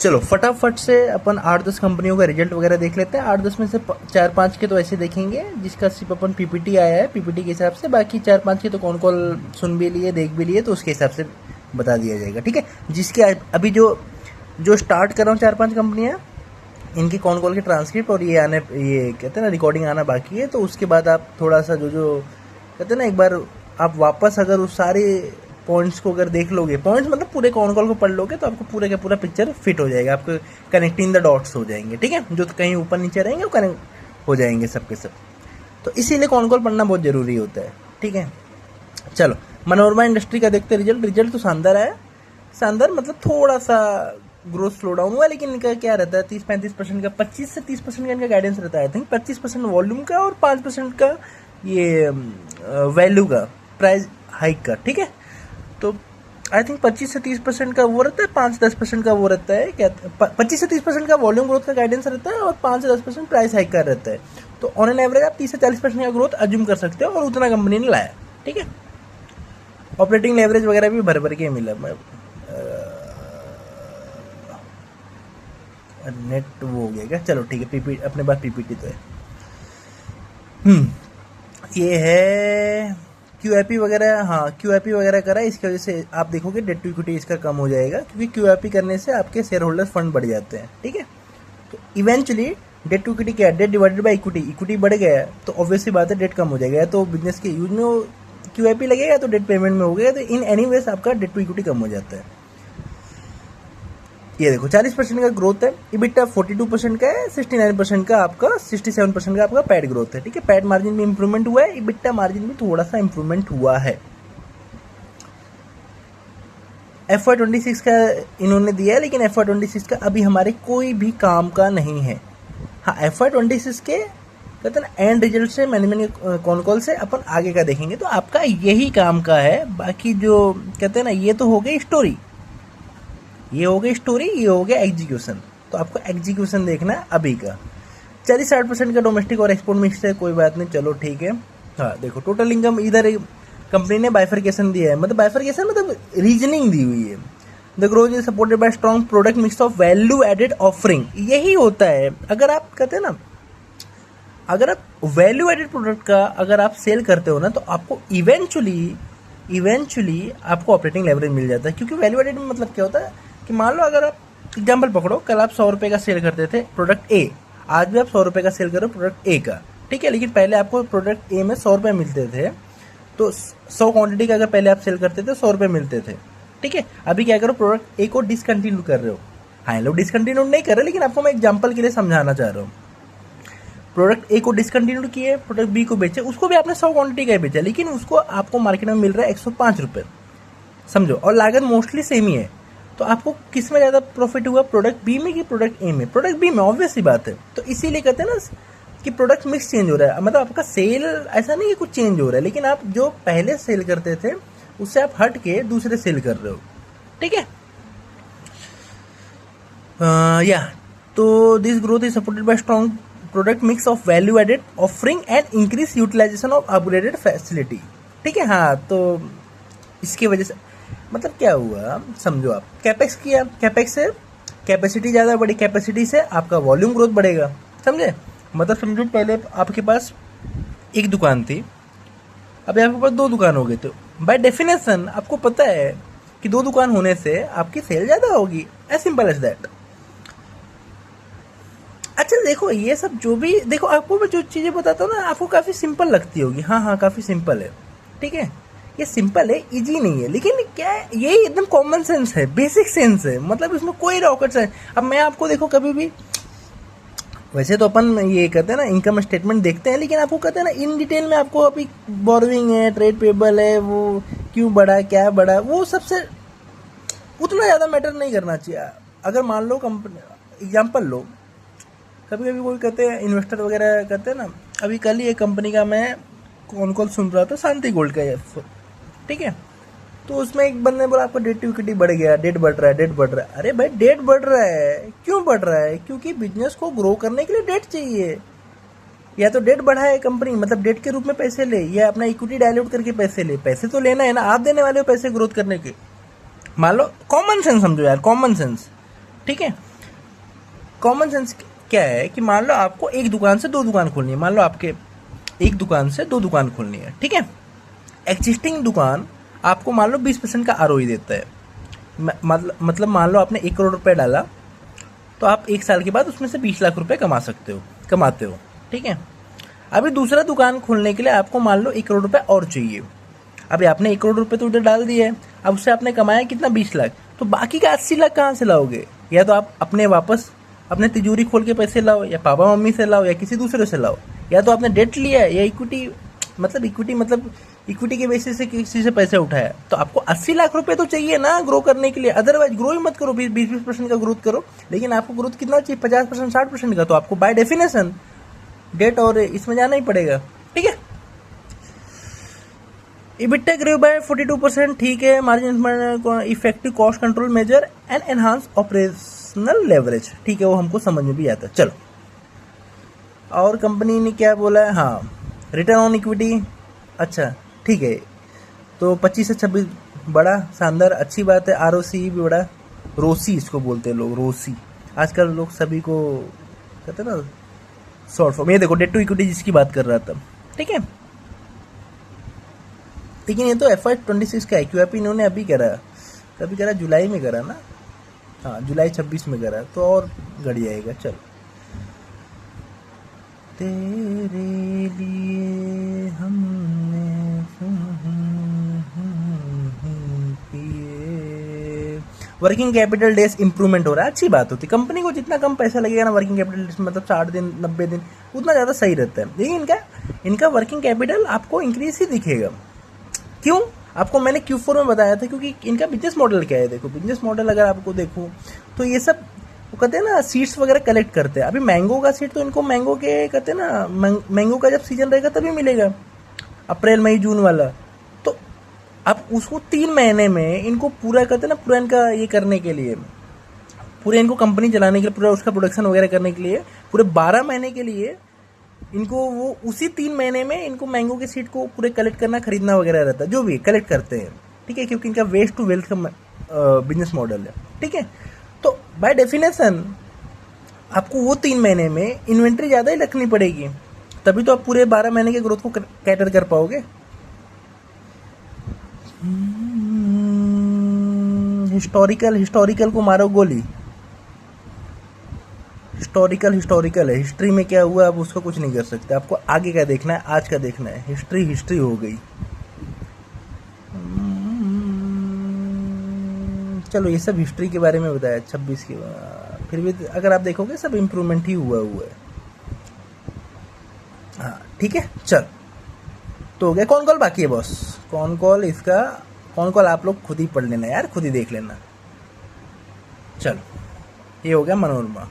चलो फटाफट से अपन 8-10 कंपनियों का रिजल्ट वगैरह देख लेते हैं। 8-10 में से 4-5 के तो ऐसे देखेंगे जिसका सिर्फ अपन पीपीटी आया है, पीपीटी के हिसाब से। बाकी 4-5 के तो कौन कौन सुन भी लिए, देख भी लिए, तो उसके हिसाब से बता दिया जाएगा, ठीक है। जिसके अभी जो स्टार्ट कर रहा हूँ 4-5 कंपनियाँ, इनकी कौन कौन के ट्रांसक्रिप्ट और ये कहते हैं ना रिकॉर्डिंग आना बाकी है। तो उसके बाद आप थोड़ा सा जो कहते हैं ना, एक बार आप वापस अगर उस सारे पॉइंट्स को अगर देख लोगे, पॉइंट्स मतलब पूरे कॉन कॉल को पढ़ लोगे, तो आपको पूरे का पूरा पिक्चर फिट हो जाएगा, आपको कनेक्टिंग द डॉट्स हो जाएंगे, ठीक है। जो कहीं ऊपर नीचे रहेंगे वो कनेक्ट हो जाएंगे सब के सब। तो इसीलिए कॉन कॉल पढ़ना बहुत ज़रूरी होता है, ठीक है। चलो मनोरमा इंडस्ट्री का देखते हैं रिजल्ट तो शानदार है। शानदार मतलब थोड़ा सा ग्रोथ स्लो डाउन हुआ, लेकिन इनका क्या रहता है 30-35% का, 25 से 30% का इनका गाइडेंस रहता है। आई थिंक 25% वॉल्यूम का और 5% का ये वैल्यू का, प्राइस हाइक का, ठीक है। तो आई थिंक 25 से 30% का वो रहता है, 5-10% का वो रहता है, क्या 25 से 30% का वॉल्यूम ग्रोथ का गाइडेंस रहता है और 5 से 10% प्राइस हाइक का रहता है। तो ऑन एन एवरेज आप 30 से 40% का ग्रोथ अज्यूम कर सकते हो, और उतना कंपनी ने लाया, ठीक है। ऑपरेटिंग लेवरेज वगैरह भी भर भर के मिला। नेट वो हो गया क्या, चलो ठीक है, पीपीटी अपने पास पीपीटी तो है। ये है क्यूआईपी वगैरह, हाँ क्यूआईपी वगैरह करा, इसकी वजह से आप देखोगे डेट टू इक्विटी इसका कम हो जाएगा, क्योंकि क्यूआईपी करने से आपके शेयर होल्डर्स फंड बढ़ जाते हैं, ठीक है। तो इवेंचुअली डेट टू इक्विटी क्या है, date divided by equity, equity बढ़ गया तो ऑब्वियसली बात है डेट कम हो जाएगा। तो बिजनेस के यूज में क्यूआईपी लगेगा तो डेट पेमेंट में हो गया, तो इन एनी वेज आपका डेट टू इक्विटी कम हो जाता है। ये देखो 40% का ग्रोथ है, इबिटा 42% का है, 69% का आपका 67% का आपका पैड ग्रोथ है, ठीक है। पैड मार्जिन में इंप्रूवमेंट हुआ है, इबिटा मार्जिन में थोड़ा सा इंप्रूवमेंट हुआ है। FY26 का इन्होंने दिया है, लेकिन FY26 का अभी हमारे कोई भी काम का नहीं है। हाँ FY26 के कहते हैं ना एंड रिजल्ट से मैनेजमेंट कॉन कॉल से अपन आगे का देखेंगे, तो आपका यही काम का है। बाकी जो कहते हैं ना, ये तो हो गई स्टोरी, ये हो गई स्टोरी, ये हो गया एग्जीक्यूशन। तो आपको एग्जीक्यूशन देखना है अभी का। 40-60% का डोमेस्टिक और एक्सपोर्ट मिक्स है, कोई बात नहीं, चलो ठीक है। हाँ देखो टोटल इनकम इधर कंपनी ने बाइफरकेशन दिया है, मतलब बाइफरकेशन मतलब रीजनिंग दी हुई है। The growth is supported by strong product mix of value added offering. यही होता है, अगर आप कहते हैं ना, अगर आप वैल्यू एडेड प्रोडक्ट का अगर आप सेल करते हो ना, तो आपको इवेंचुअली आपको ऑपरेटिंग लेवरेज मिल जाता है। क्योंकि वैल्यू एडेड में मतलब क्या होता है कि मान लो अगर आप एग्जाम्पल पकड़ो, कल आप 100 रुपये का सेल करते थे प्रोडक्ट ए, आज भी आप 100 रुपये का सेल करो प्रोडक्ट ए का, ठीक है। लेकिन पहले आपको प्रोडक्ट ए में 100 रुपये मिलते थे, तो 100 क्वांटिटी का अगर पहले आप सेल करते थे 100 रुपये मिलते थे, ठीक है। अभी क्या करो, प्रोडक्ट ए को डिसकंटिन्यू कर रहे हो। हाँ लोग डिसकंटिन्यू नहीं कर रहे, लेकिन आपको मैं एग्जाम्पल के लिए समझाना चाह रहा हूँ। प्रोडक्ट ए को डिसकंटिन्यू किए, प्रोडक्ट बी को बेचे, उसको भी आपने 100 क्वांटिटी का बेचा, लेकिन उसको आपको मार्केट में मिल रहा है 105 रुपये, समझो, और लागत मोस्टली सेम ही है। तो आपको किस में ज़्यादा प्रॉफिट हुआ, प्रोडक्ट बी में कि प्रोडक्ट ए में? प्रोडक्ट बी में, ऑब्वियस सी बात है। तो इसीलिए कहते हैं ना कि प्रोडक्ट मिक्स चेंज हो रहा है, मतलब आपका सेल ऐसा नहीं है कुछ चेंज हो रहा है, लेकिन आप जो पहले सेल करते थे उससे आप हट के दूसरे सेल कर रहे हो, ठीक है। या तो this growth is supported by strong product mix of value added offering and increase utilisation of upgraded facility, ठीक है। हाँ तो इसकी वजह से मतलब क्या हुआ, समझो आप कैपेक्स किया, कैपेक्स से कैपेसिटी ज़्यादा बढ़ी, कैपेसिटी से आपका वॉल्यूम ग्रोथ बढ़ेगा, समझे। मतलब समझो पहले आपके पास एक दुकान थी, अभी आपके पास 2 दुकान हो गए, तो बाय डेफिनेशन आपको पता है कि 2 दुकान होने से आपकी सेल ज़्यादा होगी, एज सिंपल एज दैट। अच्छा देखो ये सब जो भी देखो, आपको मैं जो चीज़ें बताता हूँ ना, आपको काफ़ी सिंपल लगती होगी, हाँ काफ़ी सिंपल है, ठीक है। ये सिंपल है, इजी नहीं है, लेकिन क्या है, ये एकदम कॉमन सेंस है, बेसिक सेंस है, मतलब इसमें कोई रॉकेट साइंस। अब मैं आपको देखो कभी भी, वैसे तो अपन ये कहते हैं ना इनकम स्टेटमेंट देखते हैं, लेकिन आपको कहते हैं ना इन डिटेल में आपको अभी बोरोइंग है, ट्रेड पेबल है, वो क्यों बढ़ा, क्या बढ़ा, वो सबसे उतना ज़्यादा मैटर नहीं करना चाहिए। अगर मान लो कंपनी एग्जाम्पल लो, कभी कभी कोई कहते हैं इन्वेस्टर वगैरह कहते हैं ना, अभी कल ही एक कंपनी का मैं कौन कॉल सुन रहा था, शांति गोल्ड का, ठीक है। तो उसमें एक बंदे ने बोला आपका डेट टू इक्विटी बढ़ गया, डेट बढ़ रहा है, डेट बढ़ रहा है। अरे भाई डेट बढ़ रहा है, क्यों बढ़ रहा है? क्योंकि बिजनेस को ग्रो करने के लिए डेट चाहिए। या तो डेट बढ़ाए कंपनी, मतलब डेट के रूप में पैसे ले, या अपना इक्विटी डायल्यूट करके पैसे ले। पैसे तो लेना है ना, आप देने वाले हो पैसे ग्रोथ करने के। मान लो कॉमन सेंस समझो यार, कॉमन सेंस, ठीक है। कॉमन सेंस क्या है कि मान लो आपको एक दुकान से दो दुकान खोलनी है, मान लो आपके एक दुकान से दो दुकान खोलनी है, ठीक है। एग्जिस्टिंग दुकान आपको मान लो 20% का आरओई देता है, मतलब मान लो आपने 1 करोड़ रुपए डाला, तो आप 1 साल के बाद उसमें से 20 लाख रुपए कमाते हो, ठीक है। अभी दूसरा दुकान खोलने के लिए आपको मान लो 1 करोड़ रुपए और चाहिए। अभी आपने 1 करोड़ रुपए तो उधर डाल दिए हैं, अब उससे आपने कमाया कितना, 20 लाख, तो बाकी का 80 लाख कहाँ से लाओगे? या तो आप अपने तिजोरी खोल के पैसे लाओ, या पापा मम्मी से लाओ, या किसी दूसरे से लाओ, या तो आपने डेट लिया है, या इक्विटी के बेसिस से किसी से पैसे उठाया। तो आपको 80 लाख रुपए तो चाहिए ना ग्रो करने के लिए, अदरवाइज ग्रो ही मत करो, 20-20% का ग्रोथ करो। लेकिन आपको ग्रोथ कितना चाहिए, 50%, 60% का, तो आपको बाय डेफिनेशन डेट और इसमें जाना ही पड़ेगा, ठीक है। EBITDA ग्रो बाय 42%, ठीक है। Margin effective cost control measure and enhance operational leverage, ठीक है, वो हमको समझ में भी आता है। चलो, और कंपनी ने क्या बोला है, हाँ, रिटर्न ऑन इक्विटी, अच्छा ठीक है, तो 25 से 26 बड़ा शानदार, अच्छी बात है। आरओसी भी बड़ा, रोसी इसको बोलते हैं लोग, रोसी आजकल लोग सभी को कहते हैं ना शॉर्ट फॉर्म। ये देखो डेट टू इक्विटी जिसकी बात कर रहा था, ठीक है। लेकिन ये तो FY26 का है, क्यूआईपी इन्होंने अभी करा जुलाई में करा ना, हाँ जुलाई 26 में करा, तो और गड़ जाएगा। चल, तेरे लिए हमने पिए। वर्किंग कैपिटल डेज इंप्रूवमेंट हो रहा है, अच्छी बात होती है। कंपनी को जितना कम पैसा लगेगा ना वर्किंग कैपिटल डेज, मतलब 60 दिन 90 दिन, उतना ज़्यादा सही रहता है। लेकिन इनका वर्किंग कैपिटल आपको इंक्रीज ही दिखेगा। क्यों? आपको मैंने Q4 में बताया था, क्योंकि इनका बिजनेस मॉडल क्या है। देखो, बिजनेस मॉडल अगर आपको देखो तो ये सब वो कहते हैं ना सीड्स वगैरह कलेक्ट करते हैं। अभी मैंगो का सीड तो इनको मैंगो के कहते हैं ना, मैंगो का जब सीजन रहेगा तभी मिलेगा, अप्रैल मई जून वाला। तो अब उसको 3 महीने में इनको पूरा कहते हैं ना, पूरा इनका ये करने के लिए, पूरे इनको कंपनी चलाने के लिए, पूरा उसका प्रोडक्शन वगैरह करने के लिए, पूरे 12 महीने के लिए इनको वो उसी 3 महीने में इनको मैंगो के सीड को पूरे कलेक्ट करना, खरीदना वगैरह रहता है, जो भी कलेक्ट करते हैं, ठीक है, क्योंकि इनका वेस्ट टू वेल्थ का बिजनेस मॉडल है, ठीक है। तो बाय डेफिनेशन आपको वो 3 महीने में इन्वेंट्री ज़्यादा ही रखनी पड़ेगी, तभी तो आप पूरे 12 महीने के ग्रोथ को कैटर कर पाओगे। हिस्टोरिकल को मारो गोली। हिस्टोरिकल है, हिस्ट्री में क्या हुआ अब उसको कुछ नहीं कर सकते। आपको आगे का देखना है, आज का देखना है। हिस्ट्री हो गई। चलो, ये सब हिस्ट्री के बारे में बताया 26 के, फिर भी अगर आप देखोगे सब इम्प्रूवमेंट ही हुआ है। हाँ ठीक है, चल तो हो गया। कौन कॉल बाकी है बॉस? कौन कॉल आप लोग खुद ही पढ़ लेना यार, खुद ही देख लेना। चलो, ये हो गया मनोरमा।